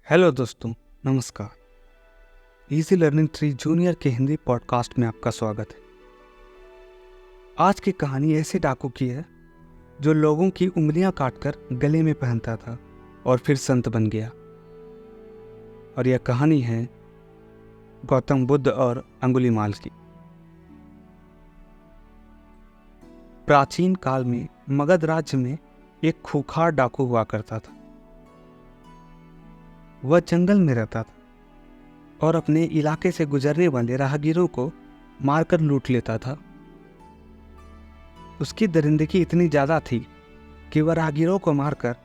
Hello दोस्तों, नमस्कार। Easy learning tree junior के हिंदी पॉडकास्ट में आपका स्वागत है। आज की कहानी ऐसे डाकू की है जो लोगों की उंगलियां काटकर गले में पहनता था और फिर संत बन गया। और यह कहानी है गौतम बुद्ध और अंगुलीमाल की। प्राचीन काल में मगध राज्य में एक खूंखार डाकू हुआ करता था। वह जंगल में रहता था और अपने इलाके से गुजरने वाले राहगीरों को मारकर लूट लेता था। उसकी दरिंदगी इतनी ज़्यादा थी कि वह राहगीरों को मारकर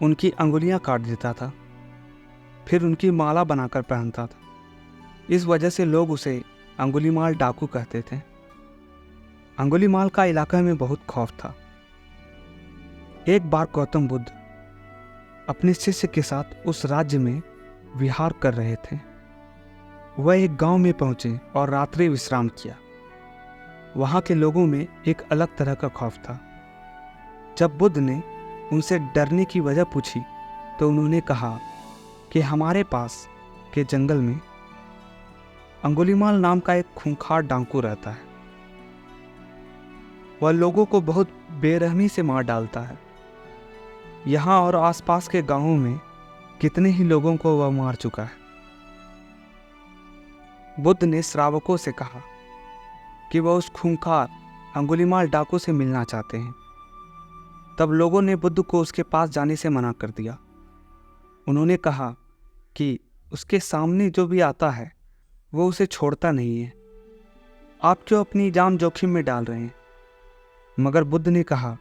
उनकी अंगुलियां काट देता था, फिर उनकी माला बनाकर पहनता था। इस वजह से लोग उसे अंगुलीमाल डाकू कहते थे। अंगुलीमाल का इलाके में बहुत खौफ था। एक बार गौतम बुद्ध अपने शिष्य के साथ उस राज्य में विहार कर रहे थे। वह एक गांव में पहुंचे और रात्रि विश्राम किया। वहां के लोगों में एक अलग तरह का खौफ था। जब बुद्ध ने उनसे डरने की वजह पूछी तो उन्होंने कहा कि हमारे पास के जंगल में अंगुलीमाल नाम का एक खूंखार डाकू रहता है। वह लोगों को बहुत बेरहमी से मार डालता है। यहाँ और आसपास के गांवों में कितने ही लोगों को वह मार चुका है। बुद्ध ने श्रावकों से कहा कि वह उस खूंखार अंगुलीमाल डाकू से मिलना चाहते हैं। तब लोगों ने बुद्ध को उसके पास जाने से मना कर दिया। उन्होंने कहा कि उसके सामने जो भी आता है वो उसे छोड़ता नहीं है। आप क्यों अपनी जान जोखिम में डाल रहे हैं? मगर बुद्ध ने कहा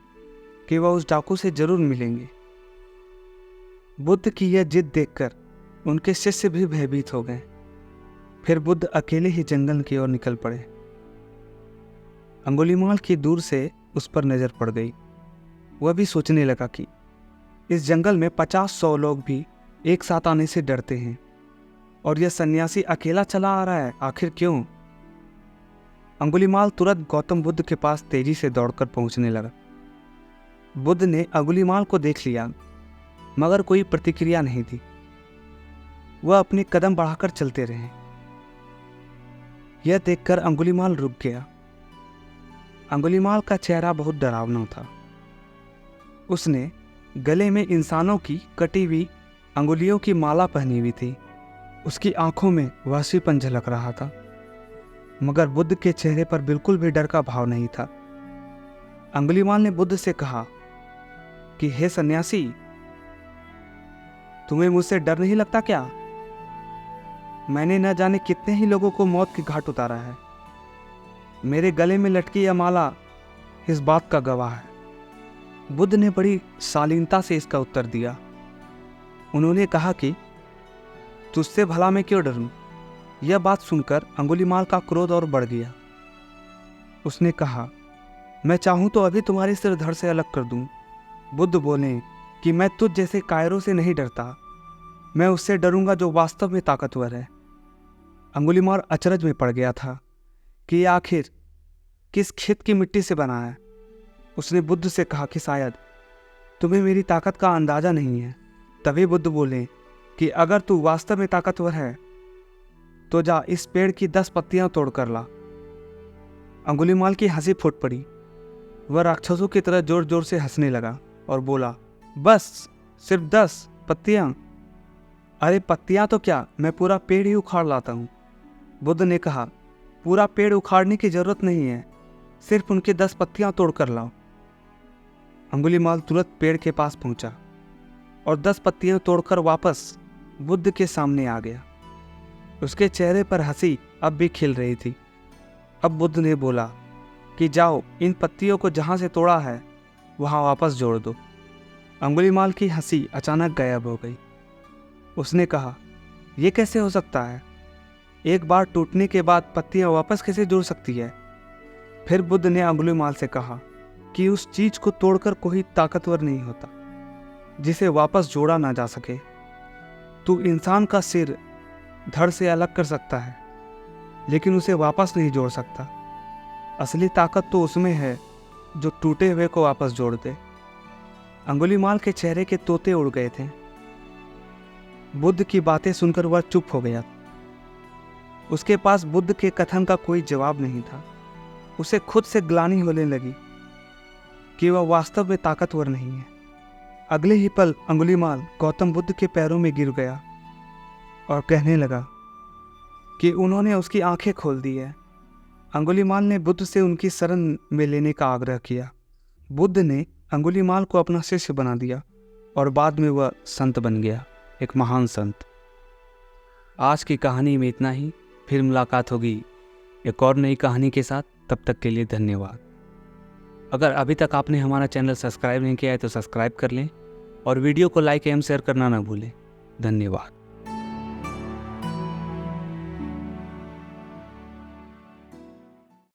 कि वह उस डाकू से जरूर मिलेंगे। बुद्ध की यह जिद देखकर उनके शिष्य भी भयभीत हो गए। फिर बुद्ध अकेले ही जंगल की ओर निकल पड़े। अंगुलीमाल की दूर से उस पर नजर पड़ गई। वह भी सोचने लगा कि इस जंगल में 50-100 लोग भी एक साथ आने से डरते हैं और यह सन्यासी अकेला चला आ रहा है, आखिर क्यों? अंगुलीमाल तुरंत गौतम बुद्ध के पास तेजी से दौड़कर पहुंचने लगा। बुद्ध ने अंगुलीमाल को देख लिया, मगर कोई प्रतिक्रिया नहीं थी। वह अपने कदम बढ़ाकर चलते रहे। यह देखकर अंगुलीमाल रुक गया। अंगुलीमाल का चेहरा बहुत डरावना था। उसने गले में इंसानों की कटी हुई अंगुलियों की माला पहनी हुई थी। उसकी आंखों में वहशीपन झलक रहा था, मगर बुद्ध के चेहरे पर बिल्कुल भी डर का भाव नहीं था। अंगुलीमाल ने बुद्ध से कहा कि हे सन्यासी, तुम्हें मुझसे डर नहीं लगता क्या? मैंने न जाने कितने ही लोगों को मौत के घाट उतारा है। मेरे गले में लटकी यह माला इस बात का गवाह है। बुद्ध ने बड़ी शालीनता से इसका उत्तर दिया। उन्होंने कहा कि तुझसे भला मैं क्यों डरूं? यह बात सुनकर अंगुलीमाल का क्रोध और बढ़ गया। उसने कहा, मैं चाहूं तो अभी तुम्हारे सिर धड़ से अलग कर दूं। बुद्ध बोले कि मैं तुझ जैसे कायरों से नहीं डरता। मैं उससे डरूंगा जो वास्तव में ताकतवर है। अंगुलीमाल अचरज में पड़ गया था कि आखिर किस खेत की मिट्टी से बना है। उसने बुद्ध से कहा कि शायद तुम्हें मेरी ताकत का अंदाजा नहीं है। तभी बुद्ध बोले कि अगर तू वास्तव में ताकतवर है तो जा इस पेड़ की 10 पत्तियां तोड़ कर ला। अंगुलीमाल की हंसी फूट पड़ी। वह राक्षसों की तरह जोर जोर से हंसने लगा और बोला, बस सिर्फ 10 पत्तियां? अरे पत्तियां तो क्या, मैं पूरा पेड़ ही उखाड़ लाता हूँ। बुद्ध ने कहा, पूरा पेड़ उखाड़ने की जरूरत नहीं है, सिर्फ उनकी 10 पत्तियां तोड़ कर लाओ। अंगुलीमाल तुरंत पेड़ के पास पहुंचा और 10 पत्तियां तोड़कर वापस बुद्ध के सामने आ गया। उसके चेहरे पर हंसी अब भी खिल रही थी। अब बुद्ध ने बोला कि जाओ, इन पत्तियों को जहां से तोड़ा है वहां वापस जोड़ दो। अंगुलीमाल की हंसी अचानक गायब हो गई। उसने कहा, यह कैसे हो सकता है? एक बार टूटने के बाद पत्तियां वापस कैसे जुड़ सकती है? फिर बुद्ध ने अंगुलीमाल से कहा कि उस चीज को तोड़कर कोई ताकतवर नहीं होता जिसे वापस जोड़ा ना जा सके। तू इंसान का सिर धड़ से अलग कर सकता है, लेकिन उसे वापस नहीं जोड़ सकता। असली ताकत तो उसमें है जो टूटे हुए को वापस जोड़ दे। अंगुलीमाल के चेहरे के तोते उड़ गए थे। बुद्ध की बातें सुनकर वह चुप हो गया। उसके पास बुद्ध के कथन का कोई जवाब नहीं था। उसे खुद से ग्लानि होने लगी कि वह वास्तव में ताकतवर नहीं है। अगले ही पल अंगुलीमाल गौतम बुद्ध के पैरों में गिर गया और कहने लगा कि उन्होंने उसकी आंखें खोल दी है। अंगुलीमाल ने बुद्ध से उनकी शरण में लेने का आग्रह किया। बुद्ध ने अंगुलीमाल को अपना शिष्य बना दिया और बाद में वह संत बन गया, एक महान संत। आज की कहानी में इतना ही। फिर मुलाकात होगी एक और नई कहानी के साथ। तब तक के लिए धन्यवाद। अगर अभी तक आपने हमारा चैनल सब्सक्राइब नहीं किया है तो सब्सक्राइब कर लें और वीडियो को लाइक एवं शेयर करना ना भूलें। धन्यवाद।